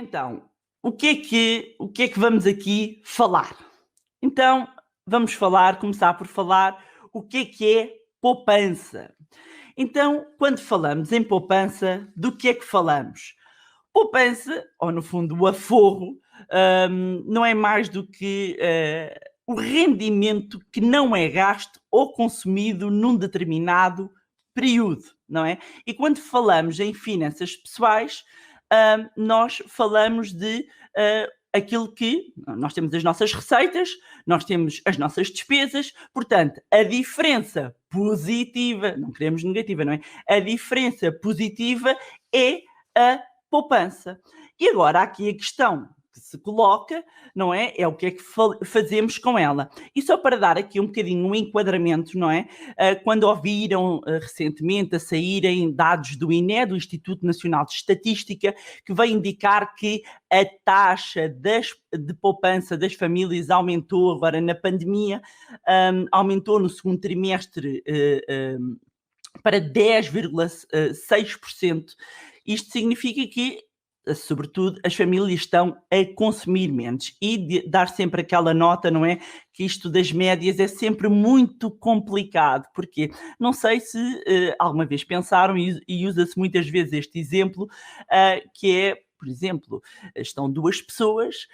Então, o que é que vamos aqui falar? Então, vamos começar por falar o que é poupança. Então, quando falamos em poupança, do que é que falamos? Poupança, ou no fundo o aforro, não é mais do que o rendimento que não é gasto ou consumido num determinado período, não é? E quando falamos em finanças pessoais, nós falamos de aquilo que nós temos as nossas receitas, nós temos as nossas despesas, portanto, a diferença positiva, não queremos negativa, não é? A diferença positiva é a poupança. E agora aqui a questão que se coloca, não é? É o que é que fazemos com ela. E só para dar aqui um bocadinho um enquadramento, não é? Quando ouviram recentemente a saírem dados do INE, do Instituto Nacional de Estatística, que vai indicar que a taxa de poupança das famílias aumentou agora na pandemia, aumentou no segundo trimestre para 10,6%. Isto significa que, sobretudo, as famílias estão a consumir menos e dar sempre aquela nota, não é? Que isto das médias é sempre muito complicado, porque não sei se alguma vez pensaram, e usa-se muitas vezes este exemplo, que é, por exemplo, estão duas pessoas,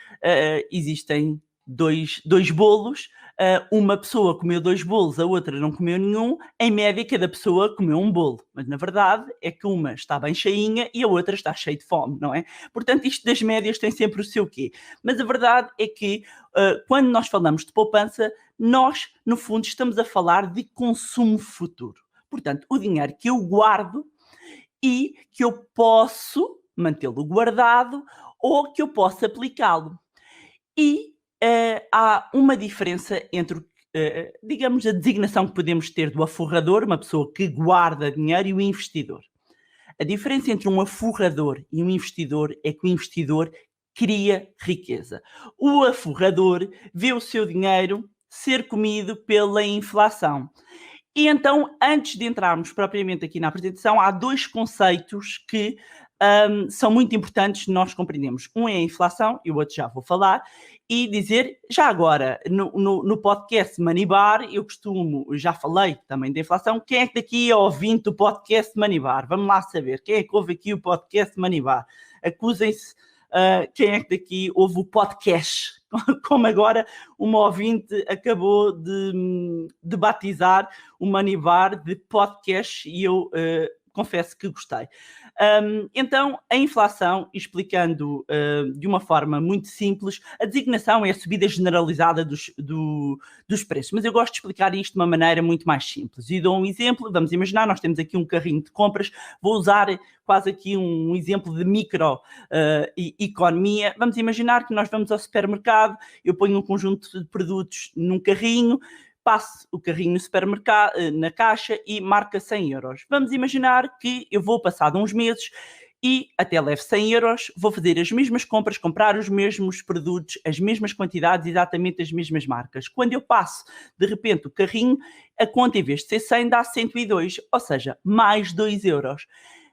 existem dois bolos, uma pessoa comeu 2 bolos, a outra não comeu nenhum, em média cada pessoa comeu um bolo, mas na verdade é que uma está bem cheinha e a outra está cheia de fome, não é? Portanto, isto das médias tem sempre o seu quê. Mas a verdade é que quando nós falamos de poupança, nós, no fundo, estamos a falar de consumo futuro. Portanto, o dinheiro que eu guardo e que eu posso mantê-lo guardado ou que eu posso aplicá-lo. E há uma diferença entre, digamos, a designação que podemos ter do aforrador, uma pessoa que guarda dinheiro, e o investidor. A diferença entre um aforrador e um investidor é que o investidor cria riqueza. O aforrador vê o seu dinheiro ser comido pela inflação. E então, antes de entrarmos propriamente aqui na apresentação, há dois conceitos que são muito importantes nós compreendemos. Um é a inflação, e o outro já vou falar, e dizer, já agora, no podcast Money Bar, eu já falei também da inflação. Quem é que daqui é ouvinte do podcast Money Bar? Vamos lá saber, quem é que ouve aqui o podcast Money Bar? Acusem-se, quem é que daqui ouve o podcast? Como agora uma ouvinte acabou de batizar o Money Bar de podcast, e eu confesso que gostei. Então, a inflação, explicando de uma forma muito simples, a designação é a subida generalizada dos preços, mas eu gosto de explicar isto de uma maneira muito mais simples. E dou um exemplo. Vamos imaginar, nós temos aqui um carrinho de compras, vou usar quase aqui um exemplo de microeconomia. Vamos imaginar que nós vamos ao supermercado, eu ponho um conjunto de produtos num carrinho, passo o carrinho no supermercado, na caixa, e marca 100 euros. Vamos imaginar que eu vou passar uns meses e até levo 100 euros, vou fazer as mesmas compras, comprar os mesmos produtos, as mesmas quantidades, exatamente as mesmas marcas. Quando eu passo, de repente, o carrinho, a conta, em vez de ser 100, dá 102, ou seja, mais 2 euros.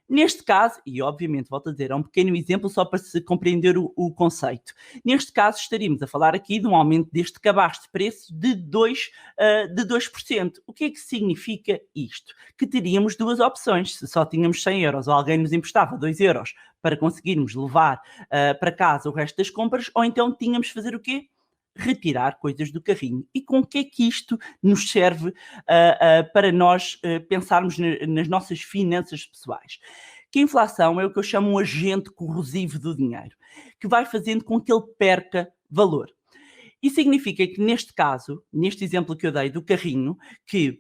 Neste caso, e obviamente, volto a dizer, é um pequeno exemplo só para se compreender o conceito. Neste caso, estaríamos a falar aqui de um aumento deste cabaz de preço de 2%. O que é que significa isto? Que teríamos duas opções. Se só tínhamos 100 euros ou alguém nos emprestava 2 euros para conseguirmos levar para casa o resto das compras, ou então tínhamos de fazer o quê? Retirar coisas do carrinho. E com o que é que isto nos serve para nós pensarmos nas nossas finanças pessoais? Que a inflação é o que eu chamo um agente corrosivo do dinheiro, que vai fazendo com que ele perca valor. E significa que, neste caso, neste exemplo que eu dei do carrinho, que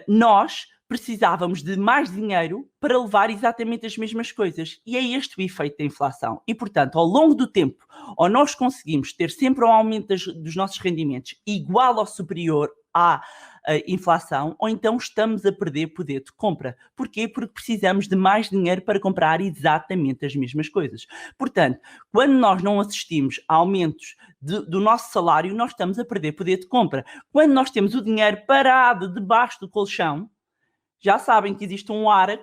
nós precisávamos de mais dinheiro para levar exatamente as mesmas coisas. E é este o efeito da inflação. E, portanto, ao longo do tempo, ou nós conseguimos ter sempre um aumento dos nossos rendimentos igual ou superior à inflação, ou então estamos a perder poder de compra. Porquê? Porque precisamos de mais dinheiro para comprar exatamente as mesmas coisas. Portanto, quando nós não assistimos a aumentos do nosso salário, nós estamos a perder poder de compra. Quando nós temos o dinheiro parado debaixo do colchão, já sabem que existe um hacker,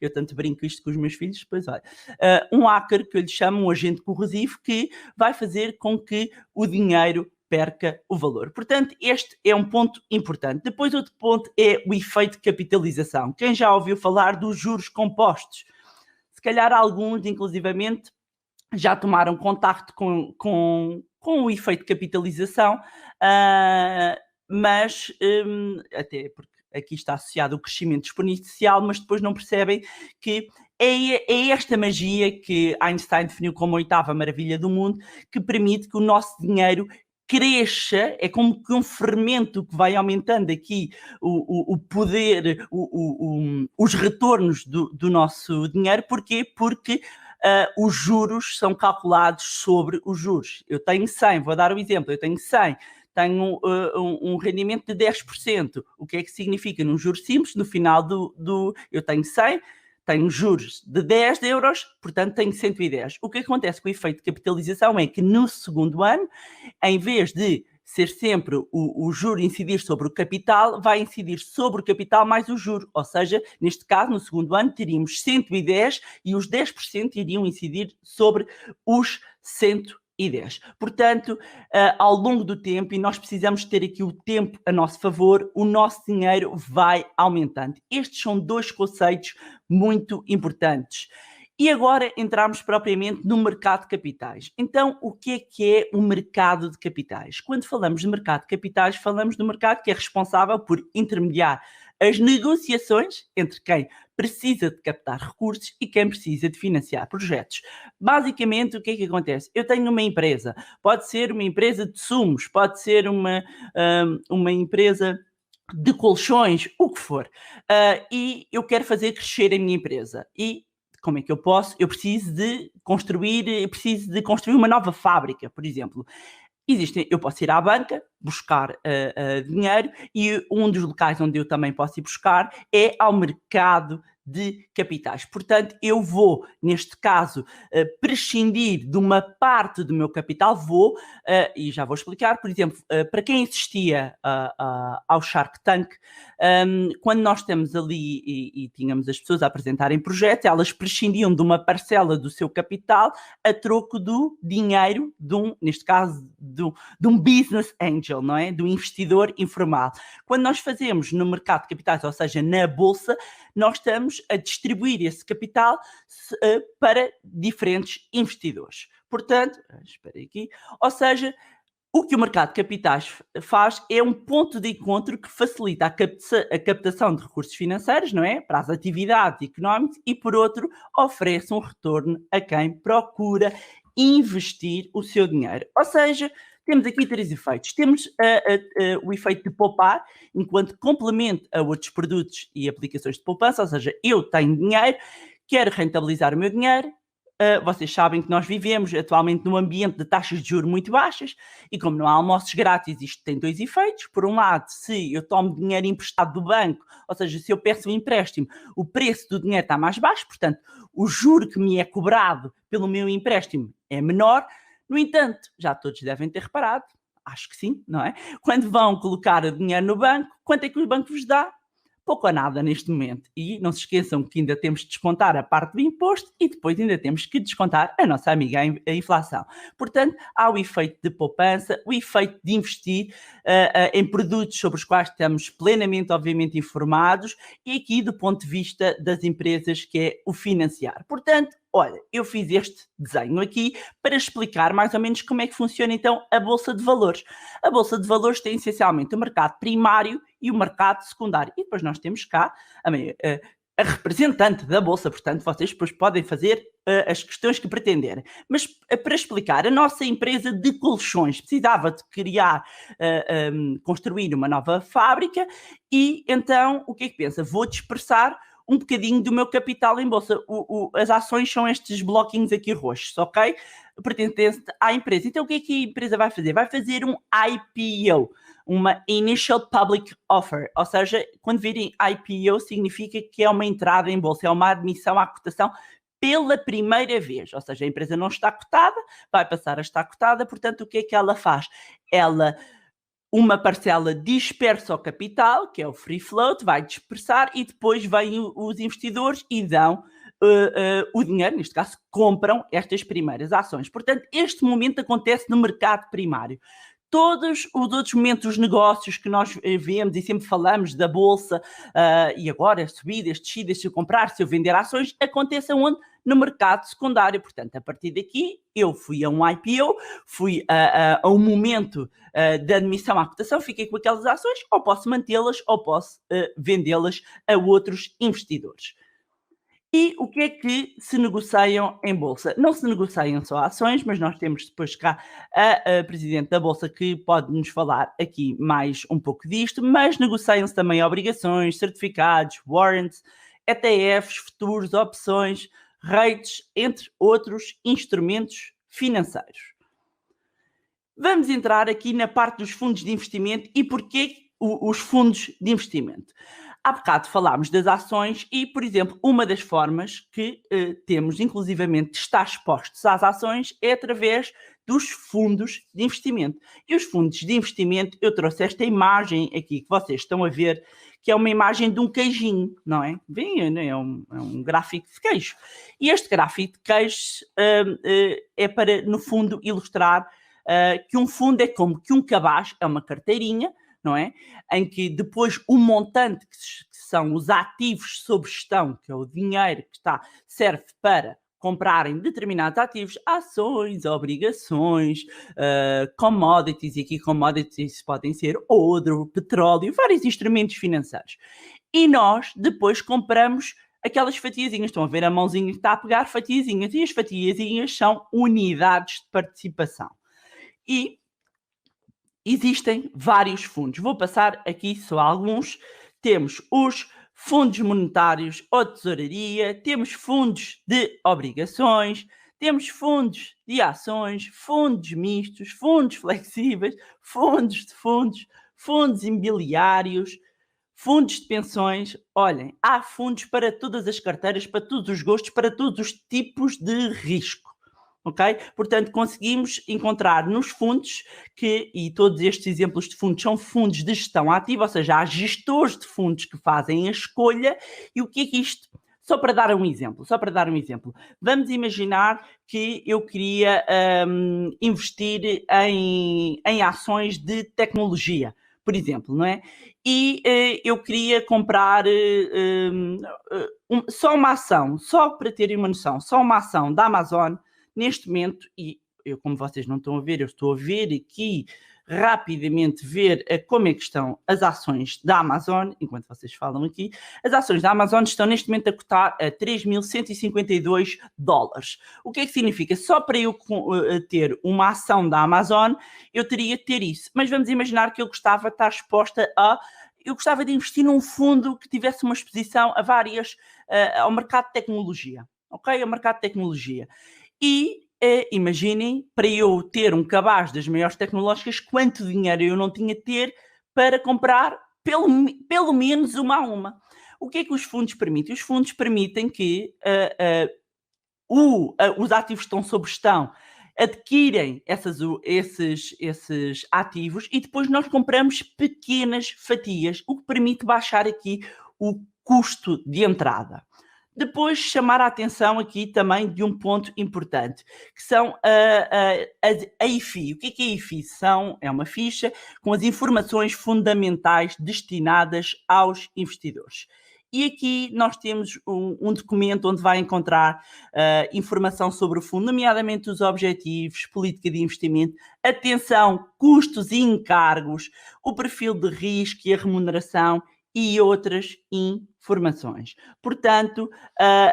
eu tanto brinco isto com os meus filhos, depois olha, um hacker que eu lhe chamo um agente corrosivo que vai fazer com que o dinheiro perca o valor. Portanto, este é um ponto importante. Depois, outro ponto é o efeito de capitalização. Quem já ouviu falar dos juros compostos? Se calhar alguns, inclusivamente, já tomaram contacto com o efeito de capitalização, mas até porque aqui está associado o crescimento exponencial, mas depois não percebem que é esta magia que Einstein definiu como a 8ª maravilha do mundo, que permite que o nosso dinheiro cresça, é como que um fermento que vai aumentando aqui o poder, os retornos do nosso dinheiro. Porquê? Porque os juros são calculados sobre os juros. Eu tenho 100, vou dar um exemplo, eu tenho 100, tenho um rendimento de 10%. O que é que significa? Num juro simples, no final eu tenho 100, tenho juros de 10 euros, portanto tenho 110. O que acontece com o efeito de capitalização é que no segundo ano, em vez de ser sempre o juro incidir sobre o capital, vai incidir sobre o capital mais o juro. Ou seja, neste caso, no segundo ano, teríamos 110 e os 10% iriam incidir sobre os 110. Portanto, ao longo do tempo, e nós precisamos ter aqui o tempo a nosso favor, o nosso dinheiro vai aumentando. Estes são 2 conceitos muito importantes. E agora entramos propriamente no mercado de capitais. Então, o que é o mercado de capitais? Quando falamos de mercado de capitais, falamos do mercado que é responsável por intermediar as negociações entre quem precisa de captar recursos e quem precisa de financiar projetos. Basicamente, o que é que acontece? Eu tenho uma empresa, pode ser uma empresa de sumos, pode ser uma empresa de colchões, o que for, e eu quero fazer crescer a minha empresa. E como é que eu posso? Eu preciso de construir uma nova fábrica, por exemplo. Eu posso ir à banca, buscar dinheiro, e um dos locais onde eu também posso ir buscar é ao mercado de capitais. Portanto, eu vou, neste caso, prescindir de uma parte do meu capital, e já vou explicar, por exemplo, para quem assistia ao Shark Tank, quando nós estamos ali e tínhamos as pessoas a apresentarem projetos, elas prescindiam de uma parcela do seu capital a troco do dinheiro neste caso, de um business angel, não é? Do investidor informal. Quando nós fazemos no mercado de capitais, ou seja, na bolsa, nós estamos a distribuir esse capital para diferentes investidores. Portanto, espera aqui, ou seja, o que o mercado de capitais faz é um ponto de encontro que facilita a captação de recursos financeiros, não é? Para as atividades económicas e, por outro, oferece um retorno a quem procura investir o seu dinheiro. Ou seja, temos aqui 3 efeitos. Temos o efeito de poupar, enquanto complemento a outros produtos e aplicações de poupança, ou seja, eu tenho dinheiro, quero rentabilizar o meu dinheiro. Vocês sabem que nós vivemos atualmente num ambiente de taxas de juros muito baixas e como não há almoços grátis, isto tem 2 efeitos. Por um lado, se eu tomo dinheiro emprestado do banco, ou seja, se eu peço um empréstimo, o preço do dinheiro está mais baixo, portanto, o juro que me é cobrado pelo meu empréstimo é menor. No entanto, já todos devem ter reparado, acho que sim, não é? Quando vão colocar dinheiro no banco, quanto é que o banco vos dá? Pouco ou nada neste momento. E não se esqueçam que ainda temos de descontar a parte do imposto e depois ainda temos que descontar a nossa amiga a inflação. Portanto, há o efeito de poupança, o efeito de investir em produtos sobre os quais estamos plenamente, obviamente, informados e aqui do ponto de vista das empresas, que é o financiar. Portanto, olha, eu fiz este desenho aqui para explicar mais ou menos como é que funciona então a Bolsa de Valores. A Bolsa de Valores tem essencialmente o mercado primário e o mercado secundário. E depois nós temos cá a representante da Bolsa, portanto, vocês depois podem fazer as questões que pretenderem. Mas para explicar, a nossa empresa de colchões precisava de construir uma nova fábrica e então o que é que pensa? Vou dispersar um bocadinho do meu capital em bolsa. As ações são estes bloquinhos aqui roxos, ok? Pertencente à empresa. Então, o que é que a empresa vai fazer? Vai fazer um IPO, uma Initial Public Offer. Ou seja, quando virem IPO, significa que é uma entrada em bolsa, é uma admissão à cotação pela primeira vez. Ou seja, a empresa não está cotada, vai passar a estar cotada, portanto, o que é que ela faz? Ela uma parcela dispersa ao capital, que é o free float, vai dispersar e depois vêm os investidores e dão o dinheiro, neste caso, compram estas primeiras ações. Portanto, este momento acontece no mercado primário. Todos os outros momentos, os negócios que nós vemos e sempre falamos da bolsa, e agora subidas, descidas, se eu comprar, se eu vender ações, acontece onde? No mercado secundário. Portanto, a partir daqui, eu fui a um IPO, fui a um momento de admissão à cotação, fiquei com aquelas ações, ou posso mantê-las, ou posso vendê-las a outros investidores. E o que é que se negociam em bolsa? Não se negociam só ações, mas nós temos depois cá a presidente da bolsa que pode nos falar aqui mais um pouco disto, mas negociam-se também obrigações, certificados, warrants, ETFs, futuros, opções, rates, entre outros instrumentos financeiros. Vamos entrar aqui na parte dos fundos de investimento e porquê os fundos de investimento. Há bocado falámos das ações e, por exemplo, uma das formas que temos, inclusivamente, de estar expostos às ações é através dos fundos de investimento. E os fundos de investimento, eu trouxe esta imagem aqui que vocês estão a ver, que é uma imagem de um queijinho, não é? Bem, é um gráfico de queijo. E este gráfico de queijo é para, no fundo, ilustrar que um fundo é como que um cabaz, é uma carteirinha, não é? Em que depois o montante que são os ativos sob gestão, que é o dinheiro que serve para comprarem determinados ativos, ações, obrigações, commodities, e aqui commodities podem ser ouro, petróleo, vários instrumentos financeiros. E nós depois compramos aquelas fatiazinhas, estão a ver a mãozinha que está a pegar fatiazinhas, e as fatiazinhas são unidades de participação. E existem vários fundos. Vou passar aqui só alguns. Temos os fundos monetários ou tesouraria, temos fundos de obrigações, temos fundos de ações, fundos mistos, fundos flexíveis, fundos de fundos, fundos imobiliários, fundos de pensões. Olhem, há fundos para todas as carteiras, para todos os gostos, para todos os tipos de risco. Ok? Portanto, conseguimos encontrar nos fundos e todos estes exemplos de fundos são fundos de gestão ativa, ou seja, há gestores de fundos que fazem a escolha. E o que é isto? Só para dar um exemplo. Vamos imaginar que eu queria investir em ações de tecnologia, por exemplo, não é? E eu queria comprar só uma ação, só para terem uma noção, só uma ação da Amazon. Neste momento, e eu, como vocês não estão a ver, eu estou a ver aqui rapidamente como é que estão as ações da Amazon, enquanto vocês falam aqui. As ações da Amazon estão neste momento a cotar a 3.152 dólares. O que é que significa? Só para eu ter uma ação da Amazon, eu teria que ter isso. Mas vamos imaginar que eu gostava de estar exposta eu gostava de investir num fundo que tivesse uma exposição ao mercado de tecnologia. Ok? Ao mercado de tecnologia. E imaginem, para eu ter um cabaz das maiores tecnológicas, quanto dinheiro eu não tinha de ter para comprar pelo menos uma a uma. O que é que os fundos permitem? Os fundos permitem que os ativos que estão sob gestão adquirem esses ativos e depois nós compramos pequenas fatias, o que permite baixar aqui o custo de entrada. Depois, chamar a atenção aqui também de um ponto importante, que são a IFI. O que é a IFI? É uma ficha com as informações fundamentais destinadas aos investidores. E aqui nós temos um documento onde vai encontrar informação sobre o fundo, nomeadamente os objetivos, política de investimento, atenção, custos e encargos, o perfil de risco e a remuneração e outras informações. Portanto,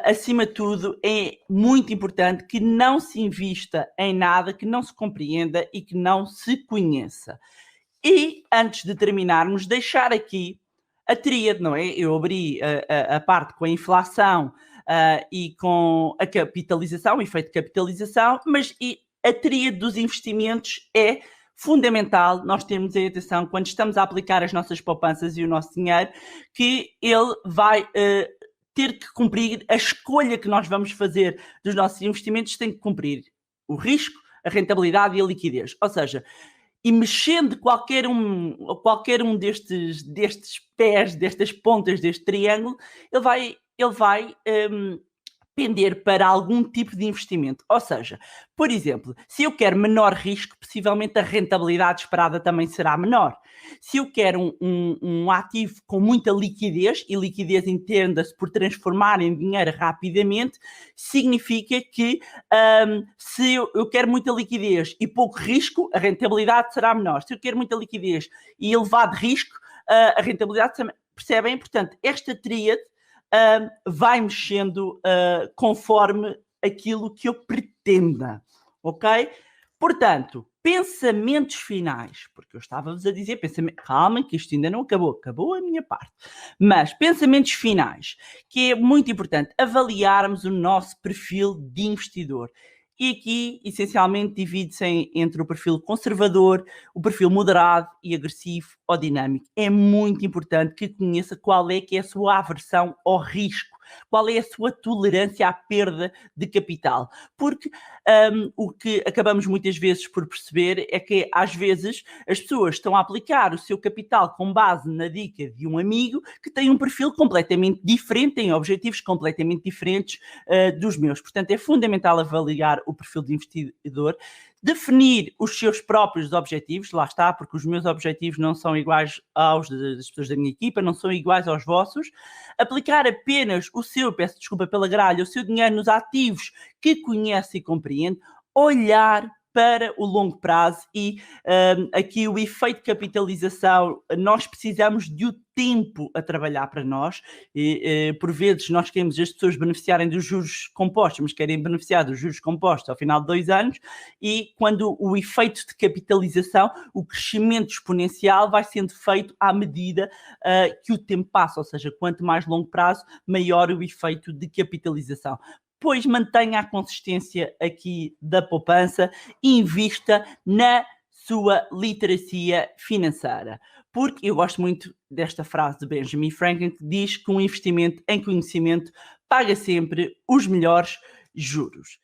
acima de tudo, é muito importante que não se invista em nada que não se compreenda e que não se conheça. E, antes de terminarmos, deixar aqui a tríade, não é? Eu abri a parte com a inflação e com a capitalização, o efeito de capitalização, mas a tríade dos investimentos é fundamental. Nós temos a atenção, quando estamos a aplicar as nossas poupanças e o nosso dinheiro, que ele vai ter que cumprir a escolha que nós vamos fazer dos nossos investimentos, tem que cumprir o risco, a rentabilidade e a liquidez. Ou seja, e mexendo qualquer um destes pés, destas pontas deste triângulo, ele vai pender para algum tipo de investimento. Ou seja, por exemplo, se eu quero menor risco, possivelmente a rentabilidade esperada também será menor. Se eu quero um ativo com muita liquidez, e liquidez entenda-se por transformar em dinheiro rapidamente, significa que se eu quero muita liquidez e pouco risco, a rentabilidade será menor. Se eu quero muita liquidez e elevado risco, a rentabilidade também. Percebem? Portanto, esta tríade vai mexendo conforme aquilo que eu pretenda, ok? Portanto, pensamentos finais, porque eu estava-vos a dizer, calma que isto ainda não acabou a minha parte, mas pensamentos finais, que é muito importante avaliarmos o nosso perfil de investidor. E aqui, essencialmente, divide-se entre o perfil conservador, o perfil moderado e agressivo ou dinâmico. É muito importante que conheça qual é que é a sua aversão ao risco, qual é a sua tolerância à perda de capital. Porque o que acabamos muitas vezes por perceber é que, às vezes, as pessoas estão a aplicar o seu capital com base na dica de um amigo que tem um perfil completamente diferente, tem objetivos completamente diferentes dos meus. Portanto, é fundamental avaliar o perfil de investidor, definir os seus próprios objetivos, lá está, porque os meus objetivos não são iguais aos das pessoas da minha equipa, não são iguais aos vossos, aplicar apenas peço desculpa pela gralha, o seu dinheiro nos ativos que conhece e compreende, olhar para o longo prazo e aqui o efeito de capitalização, nós precisamos de o tempo a trabalhar para nós e por vezes nós queremos as pessoas beneficiarem dos juros compostos, mas querem beneficiar dos juros compostos ao final de 2 anos e quando o efeito de capitalização, o crescimento exponencial vai sendo feito à medida que o tempo passa, ou seja, quanto mais longo prazo, maior o efeito de capitalização. Pois mantenha a consistência aqui da poupança e invista na sua literacia financeira. Porque eu gosto muito desta frase de Benjamin Franklin que diz que um investimento em conhecimento paga sempre os melhores juros.